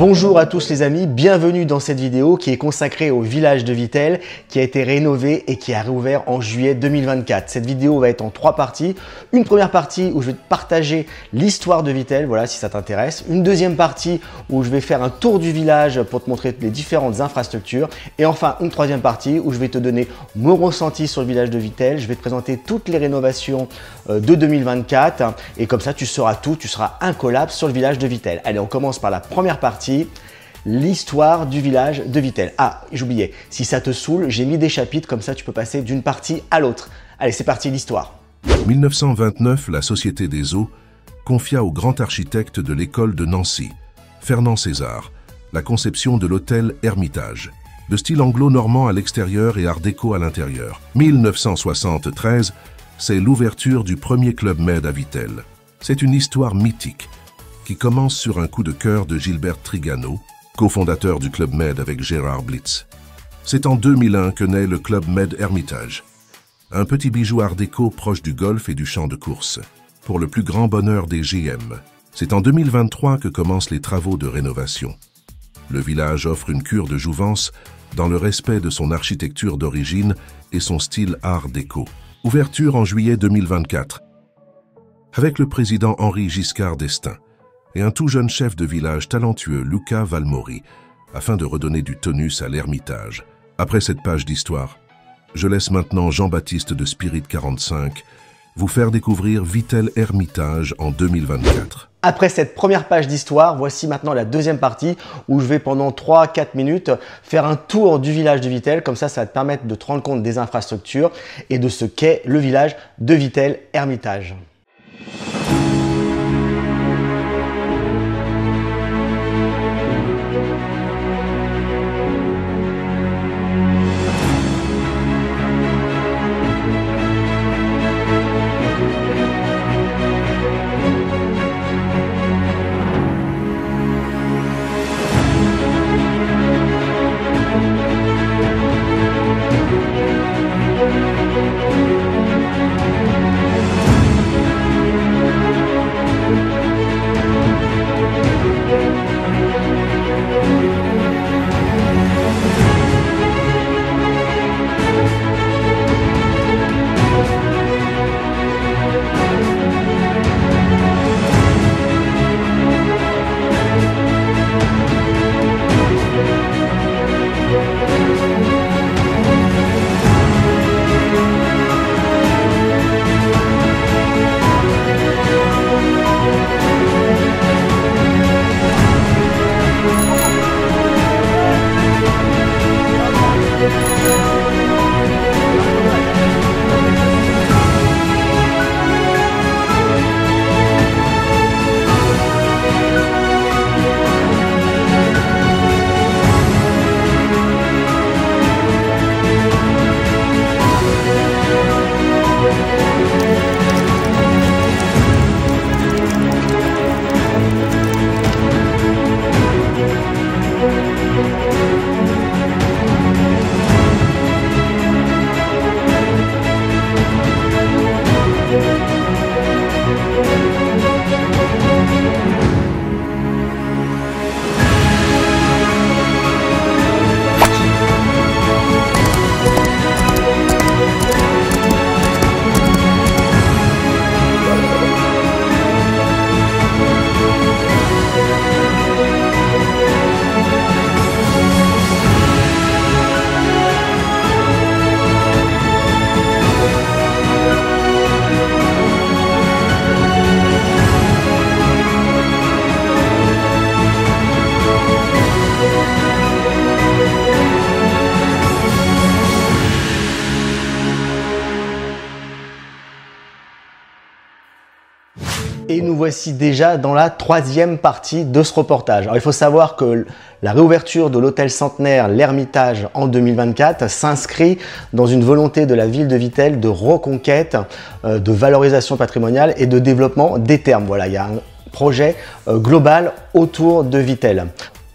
Bonjour à tous les amis, bienvenue dans cette vidéo qui est consacrée au village de Vittel qui a été rénové et qui a réouvert en juillet 2024. Cette vidéo va être en 3 parties. Une première partie où je vais te partager l'histoire de Vittel, voilà si ça t'intéresse. Une deuxième partie où je vais faire un tour du village pour te montrer les différentes infrastructures. Et enfin une troisième partie où je vais te donner mon ressenti sur le village de Vittel. Je vais te présenter toutes les rénovations de 2024 et comme ça tu sauras tout, tu seras incollable sur le village de Vittel. Allez, on commence par la première partie, l'histoire du village de Vittel. Ah, j'oubliais, si ça te saoule, j'ai mis des chapitres, comme ça tu peux passer d'une partie à l'autre. Allez, c'est parti, l'histoire. 1929, la Société des Eaux confia au grand architecte de l'école de Nancy, Fernand César, la conception de l'hôtel Hermitage, de style anglo-normand à l'extérieur et art déco à l'intérieur. 1973, c'est l'ouverture du premier Club Med à Vittel. C'est une histoire mythique qui commence sur un coup de cœur de Gilbert Trigano, cofondateur du Club Med avec Gérard Blitz. C'est en 2001 que naît le Club Med Hermitage, un petit bijou art déco proche du golf et du champ de course, pour le plus grand bonheur des GM. C'est en 2023 que commencent les travaux de rénovation. Le village offre une cure de jouvence dans le respect de son architecture d'origine et son style art déco. Ouverture en juillet 2024, avec le président Henri Giscard d'Estaing et un tout jeune chef de village talentueux, Luca Valmori, afin de redonner du tonus à l'Hermitage. Après cette page d'histoire, je laisse maintenant Jean-Baptiste de Spirit 45 vous faire découvrir Vittel Hermitage en 2024. Après cette première page d'histoire, voici maintenant la deuxième partie où je vais pendant 3-4 minutes faire un tour du village de Vittel. Comme ça va te permettre de te rendre compte des infrastructures et de ce qu'est le village de Vittel Hermitage. Et nous voici déjà dans la troisième partie de ce reportage. Alors, il faut savoir que la réouverture de l'hôtel centenaire L'Hermitage en 2024 s'inscrit dans une volonté de la ville de Vittel de reconquête, de valorisation patrimoniale et de développement des thermes. Voilà, il y a un projet global autour de Vittel.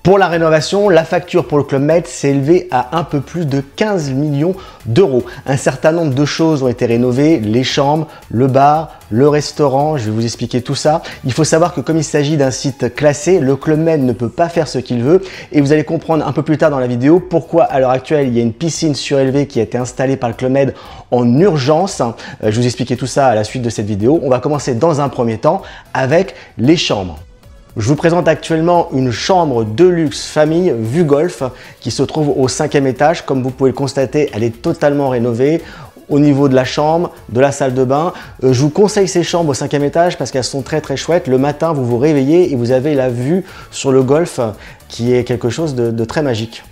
Pour la rénovation, la facture pour le Club Med s'est élevée à un peu plus de 15 millions d'euros. Un certain nombre de choses ont été rénovées, les chambres, le bar, le restaurant, je vais vous expliquer tout ça. Il faut savoir que comme il s'agit d'un site classé, le Club Med ne peut pas faire ce qu'il veut et vous allez comprendre un peu plus tard dans la vidéo pourquoi à l'heure actuelle il y a une piscine surélevée qui a été installée par le Club Med en urgence. Je vais vous expliquer tout ça à la suite de cette vidéo. On va commencer dans un premier temps avec les chambres. Je vous présente actuellement une chambre de luxe famille vue golf qui se trouve au 5e étage. Comme vous pouvez le constater, elle est totalement rénovée au niveau de la chambre, de la salle de bain. Je vous conseille ces chambres au 5e étage parce qu'elles sont très chouettes. Le matin, vous vous réveillez et vous avez la vue sur le golf qui est quelque chose de très magique.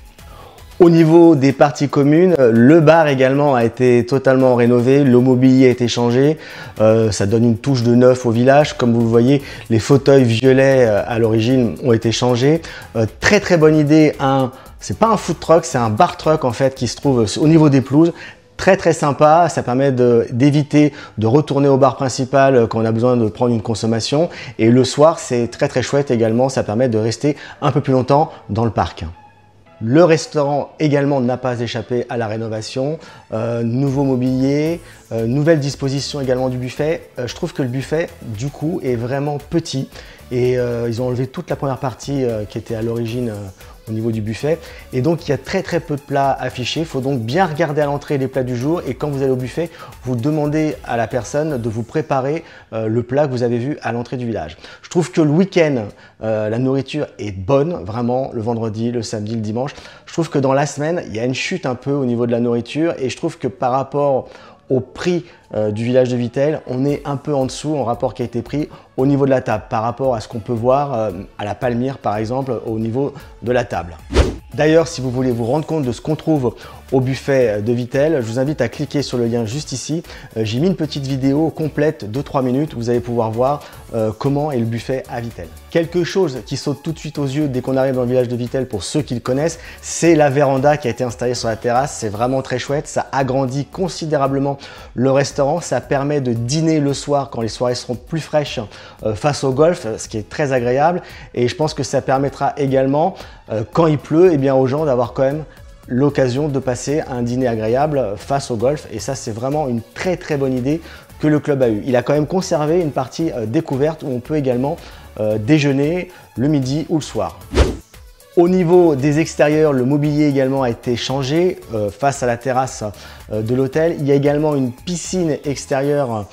Au niveau des parties communes, le bar également a été totalement rénové, le mobilier a été changé, ça donne une touche de neuf au village. Comme vous le voyez, les fauteuils violets à l'origine ont été changés. Très bonne idée, c'est pas un food truck, c'est un bar truck en fait qui se trouve au niveau des pelouses. Très sympa, ça permet d'éviter de retourner au bar principal quand on a besoin de prendre une consommation. Et le soir, c'est très chouette également, ça permet de rester un peu plus longtemps dans le parc. Le restaurant également n'a pas échappé à la rénovation, nouveau mobilier, nouvelle disposition également du buffet. Je trouve que le buffet du coup est vraiment petit et ils ont enlevé toute la première partie qui était à l'origine au niveau du buffet et donc il y a très peu de plats affichés. Il faut donc bien regarder à l'entrée les plats du jour et quand vous allez au buffet, vous demandez à la personne de vous préparer le plat que vous avez vu à l'entrée du village. Je trouve que le week-end, la nourriture est bonne, vraiment, le vendredi, le samedi, le dimanche. Je trouve que dans la semaine, il y a une chute un peu au niveau de la nourriture et je trouve que par rapport au prix du village de Vittel, on est un peu en dessous en rapport qui a été pris au niveau de la table par rapport à ce qu'on peut voir à la Palmyre par exemple au niveau de la table. D'ailleurs, si vous voulez vous rendre compte de ce qu'on trouve au buffet de Vittel, je vous invite à cliquer sur le lien juste ici. J'ai mis une petite vidéo complète de 3 minutes où vous allez pouvoir voir comment est le buffet à Vittel. Quelque chose qui saute tout de suite aux yeux dès qu'on arrive dans le village de Vittel pour ceux qui le connaissent, c'est la véranda qui a été installée sur la terrasse. C'est vraiment très chouette, ça agrandit considérablement le restaurant, ça permet de dîner le soir quand les soirées seront plus fraîches face au golf, ce qui est très agréable et je pense que ça permettra également quand il pleut, eh bien, aux gens d'avoir quand même l'occasion de passer un dîner agréable face au golf et ça c'est vraiment une très bonne idée que le club a eu. Il a quand même conservé une partie découverte où on peut également déjeuner le midi ou le soir. Au niveau des extérieurs, le mobilier également a été changé face à la terrasse de l'hôtel. Il y a également une piscine extérieure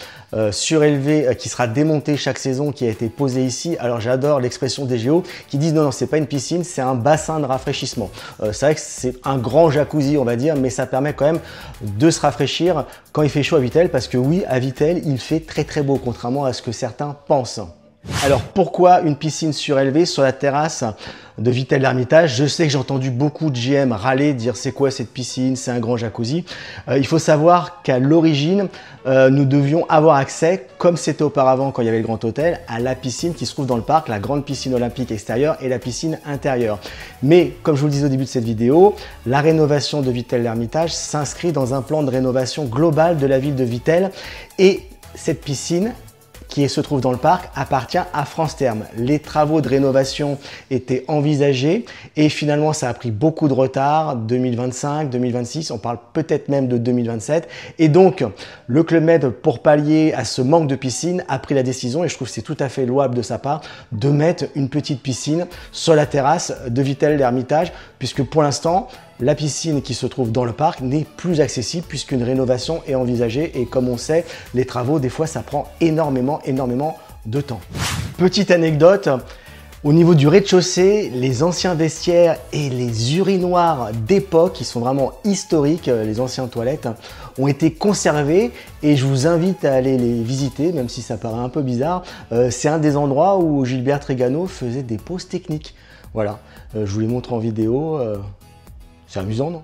surélevée qui sera démontée chaque saison qui a été posée ici. Alors j'adore l'expression des géos qui disent non, c'est pas une piscine, c'est un bassin de rafraîchissement. C'est vrai que c'est un grand jacuzzi on va dire, mais ça permet quand même de se rafraîchir quand il fait chaud à Vittel parce que oui, à Vittel, il fait très beau contrairement à ce que certains pensent. Alors pourquoi une piscine surélevée sur la terrasse de Vittel-l'Hermitage? Je sais que j'ai entendu beaucoup de GM râler, dire c'est quoi cette piscine, c'est un grand jacuzzi. Il faut savoir qu'à l'origine, nous devions avoir accès, comme c'était auparavant quand il y avait le Grand Hôtel, à la piscine qui se trouve dans le parc, la grande piscine olympique extérieure et la piscine intérieure. Mais comme je vous le disais au début de cette vidéo, la rénovation de Vittel-l'Hermitage s'inscrit dans un plan de rénovation global de la ville de Vittel et cette piscine qui se trouve dans le parc appartient à France Thermes. Les travaux de rénovation étaient envisagés et finalement ça a pris beaucoup de retard, 2025, 2026, on parle peut-être même de 2027 et donc le Club Med pour pallier à ce manque de piscine a pris la décision et je trouve que c'est tout à fait louable de sa part de mettre une petite piscine sur la terrasse de Vittel-l'Hermitage puisque pour l'instant la piscine qui se trouve dans le parc n'est plus accessible puisqu'une rénovation est envisagée et comme on sait, les travaux, des fois, ça prend énormément de temps. Petite anecdote, au niveau du rez-de-chaussée, les anciens vestiaires et les urinoirs d'époque, qui sont vraiment historiques, les anciennes toilettes, ont été conservés et je vous invite à aller les visiter, même si ça paraît un peu bizarre. C'est un des endroits où Gilbert Trégano faisait des pauses techniques. Voilà, je vous les montre en vidéo. C'est amusant, non?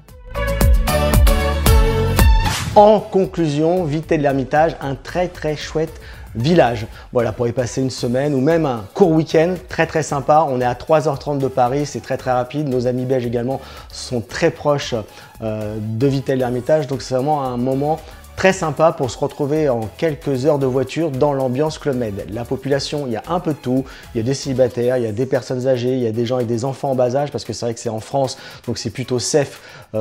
En conclusion, Vittel-l'Hermitage, un très chouette village. Voilà, pour y passer une semaine ou même un court week-end, très sympa. On est à 3h30 de Paris, c'est très rapide. Nos amis belges également sont très proches de Vittel-l'Hermitage, donc c'est vraiment un moment très sympa pour se retrouver en quelques heures de voiture dans l'ambiance Club Med. La population, il y a un peu de tout, il y a des célibataires, il y a des personnes âgées, il y a des gens avec des enfants en bas âge, parce que c'est vrai que c'est en France, donc c'est plutôt safe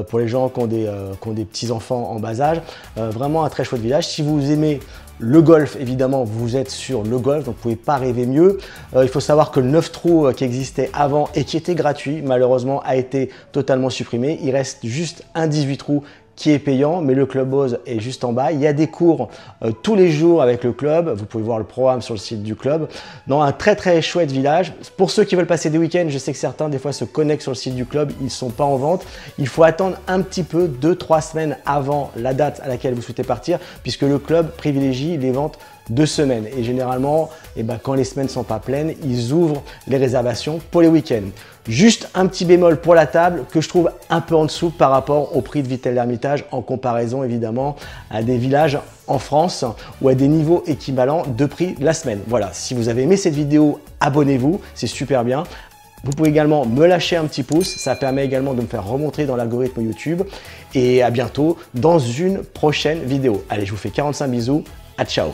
pour les gens qui ont des petits-enfants en bas âge. Vraiment un très chouette village. Si vous aimez le golf, évidemment, vous êtes sur le golf, donc vous ne pouvez pas rêver mieux. Il faut savoir que le 9 trous qui existait avant et qui était gratuit, malheureusement, a été totalement supprimé. Il reste juste un 18 trous qui est payant, mais le clubhouse est juste en bas. Il y a des cours tous les jours avec le club. Vous pouvez voir le programme sur le site du club. Dans un très chouette village. Pour ceux qui veulent passer des week-ends, je sais que certains des fois se connectent sur le site du club. Ils ne sont pas en vente. Il faut attendre un petit peu, 2-3 semaines avant la date à laquelle vous souhaitez partir, puisque le club privilégie les ventes 2 semaines. Et généralement, quand les semaines ne sont pas pleines, ils ouvrent les réservations pour les week-ends. Juste un petit bémol pour la table que je trouve un peu en dessous par rapport au prix de Vittel-l'Hermitage en comparaison évidemment à des villages en France ou à des niveaux équivalents de prix de la semaine. Voilà, si vous avez aimé cette vidéo, abonnez-vous, c'est super bien. Vous pouvez également me lâcher un petit pouce, ça permet également de me faire remonter dans l'algorithme YouTube. Et à bientôt dans une prochaine vidéo. Allez, je vous fais 45 bisous, à ciao.